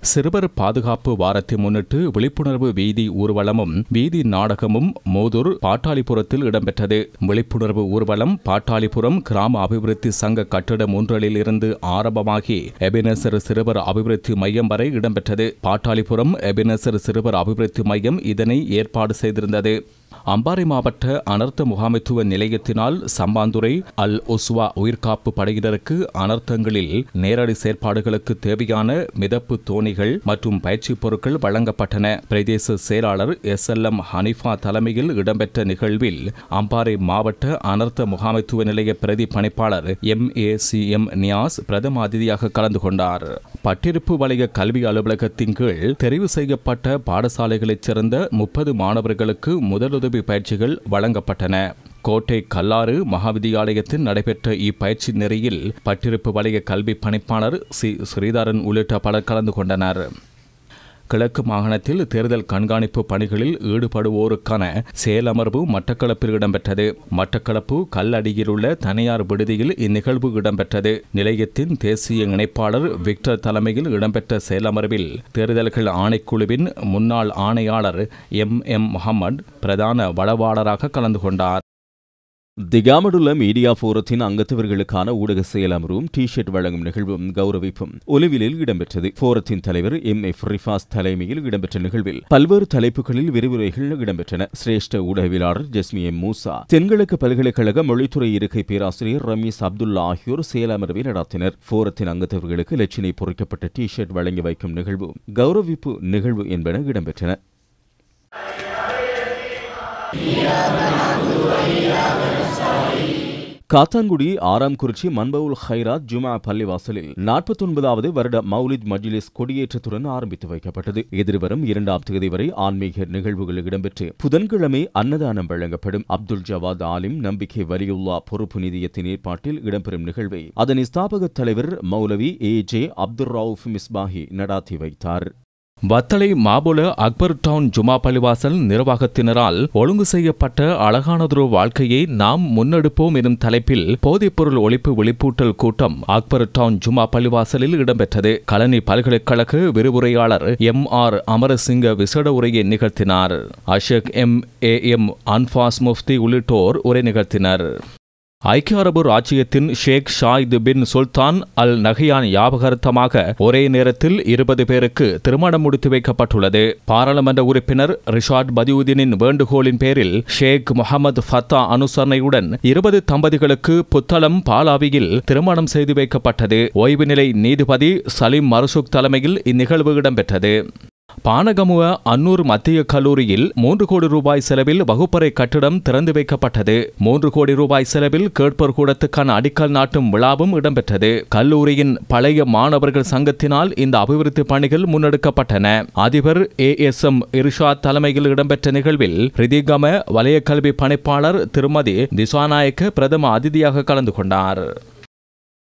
சிறுவர் பாதுகாப்பு வாரத்தை முன்னிட்டு விழிப்புணர்வு வீதி ஊர்வலமும் வீதி நாடகமும் மோதூர் பாட்டாளிபுரத்தில் இடம்பெற்றது. விழிப்புணர்வு ஊர்வலம் பாட்டாளிபுரம் கிராம அபிவிருத்தி சங்க கட்டிடம் ஒன்றில் இருந்து ஆரம்பமாகி எபினேசர் சிறுவர் அபிவிருத்தி மையம் வரை இடம்பெற்றது. பாட்டாளிபுரம் எபினேசர் சிறுவர் அபிவிருத்தி மையம் இதனை ஏற்பாடு செய்திருந்தது. அம்பாறை மாவட்ட அனர்த்த முகாமைத்துவ நிலையத்தினால் சம்பாந்துறை அல் ஒஸ்வா உயிர்காப்பு படையினருக்கு அனர்த்தங்களில் நேரடி செயற்பாடுகளுக்கு தேவையான மிதப்பு தோணிகள் மற்றும் பயிற்சி பொருட்கள் வழங்கப்பட்டன. பிரதேச செயலாளர் SLM ஹனிஃபா தலைமையில் இடம்பெற்ற நிகழ்வில் அம்பாறை மாவட்ட அனர்த்த முகாமைத்துவ நிலைய பிரதி பணிப்பாளர் MACM நியாஸ் பிரதம அதிதியாக கலந்து கொண்டார். பட்டிருப்பு வலய கல்வி அலுவலகத்தின் கீழ் தெரிவு செய்யப்பட்ட பாடசாலைகளைச் சேர்ந்த 30 மாணவர்களுக்கு முதலுதவி பயிற்சிகள் வழங்கப்பட்டன. கோட்டை கல்லாறு மகாவித்தியாலயத்தில் நடைபெற்ற இப்பயிற்சி நெறியில் பட்டிருப்பு வலய கல்வி பணிப்பாளர் ஸ்ரீதரன் உள்ளிட்ட பலர் கலந்து கொண்டனர். கிழக்கு மாகாணத்தில் தேர்தல் கண்காணிப்பு பணிகளில் ஈடுபடுவோருக்கான செயலமர்வு மட்டக்களப்பில் இடம்பெற்றது. மட்டக்களப்பு கல்லடியில் உள்ள தனியார் விடுதியில் இந்நிகழ்வு இடம்பெற்றது. நிலையத்தின் தேசிய இணைப்பாளர் விக்டர் தலைமையில் இடம்பெற்ற செயலமர்வில் தேர்தல்கள் ஆணைக்குழுவின் முன்னாள் ஆணையாளர் MM முகமது பிரதான வளவாளராக கலந்து கொண்டார். திகாமடுள்ள மீடியா போரத்தின் அங்கத்தவர்களுக்கான ஊடக செயலமர்வும் டி-ஷர்ட் வழங்கும் நிகழ்வும் கௌரவிப்பும் ஒலிவிலில் இடம்பெற்றது. போரத்தின் தலைவர் MF ரிஃபாஸ் தலைமையில் இடம்பெற்ற நிகழ்வில் பல்வேறு தலைப்புகளில் விரிவுரைகள் இடம்பெற்றன. சிரேஷ்ட ஊடகவியலாளர் ஜஸ்மி M மூசா, தென்கிழக்கு பல்கலைக்கழக மொழித்துறை இருக்கை பேராசிரியர் ரமீஸ் அப்துல்லா ஆகியோர் செயலமர்வை நடத்தினர். போரத்தின் அங்கத்தவர்களுக்கு இலச்சினை பொறிக்கப்பட்ட டி-ஷர்ட் வழங்கி வைக்கும் நிகழ்வு கௌரவிப்பு நிகழ்வு என்பன இடம்பெற்றன. காத்தான்குடி ஆறாம்குறிச்சி மன்பவுல் ஹைராத் ஜுமா பள்ளிவாசலில் 49வது வருட மௌலித் மஜ்லிஸ் கொடியேற்றத்துடன் ஆரம்பித்து வைக்கப்பட்டது. எதிர்வரும் 2ஆம் தேதி வரை ஆன்மீக நிகழ்வுகள் இடம்பெற்று புதன்கிழமை அன்னதானம் வழங்கப்படும். அப்துல் ஜவாத் ஆலிம் நம்பிக்கை வலியுல்லா பொறுப்பு நிதியத்தின் ஏற்பாட்டில் இடம்பெறும் நிகழ்வை அதன் ஸ்தாபக தலைவர் மௌலவி AJ அப்துல் ரவுஃப் மிஸ்பாஹி நடாத்தி வைத்தார். வத்தளை மாபுல அக்பர் டவுன் ஜுமா பள்ளிவாசல் நிர்வாகத்தினரால் ஒழுங்கு செய்யப்பட்ட அழகானதொரு வாழ்க்கையை நாம் முன்னெடுப்போம் எனும் தலைப்பில் போதைப்பொருள் ஒழிப்பு விழிப்பூட்டல் கூட்டம் அக்பர் டவுன் ஜுமா பள்ளிவாசலில் இடம்பெற்றது. கலனி பல்கலைக்கழக விரிவுரையாளர் MR அமரசிங்க விசேட உரையை நிகழ்த்தினார். அஷக் MAM அன்பாஸ் முஃப்தி உள்ளிட்டோர் உரை நிகழ்த்தினர். ஐக்கிய அரபு ராச்சியத்தின் ஷேக் ஷாயித் பின் சுல்தான் அல் நஹியான் ஞாபகார்த்தமாக ஒரே நேரத்தில் 20 பேருக்கு திருமணம் முடித்து வைக்கப்பட்டுள்ளது. பாராளுமன்ற உறுப்பினர் ரிஷாட் பதியுதீனின் வேண்டுகோளின் பேரில் ஷேக் முகமது ஃபத்தா அனுசரணையுடன் 20 தம்பதிகளுக்கு புத்தளம் பாலாவியில் திருமணம் செய்து வைக்கப்பட்டது. ஓய்வு நிலை நீதிபதி சலீம் மர்சூக் தலைமையில் இந்நிகழ்வு இடம்பெற்றது. பானகமுவ அன்னூர் மத்திய கல்லூரியில் 3 கோடி ரூபாய் செலவில் வகுப்பறை கட்டிடம் திறந்து வைக்கப்பட்டது. 3 கோடி ரூபாய் செலவில் கேட்பர் கூடத்துக்கான அடிக்கல் நாட்டும் விழாவும் இடம்பெற்றது. கல்லூரியின் பழைய மாணவர்கள் சங்கத்தினால் இந்த அபிவிருத்தி பணிகள் முன்னெடுக்கப்பட்டன. அதிபர் ASM இர்ஷாத் தலைமையில் இடம்பெற்ற நிகழ்வில் ரிதிகம வலய கல்வி பணிப்பாளர் திருமதி திசாநாயக்க பிரதம அதிதியாக கலந்து கொண்டார்.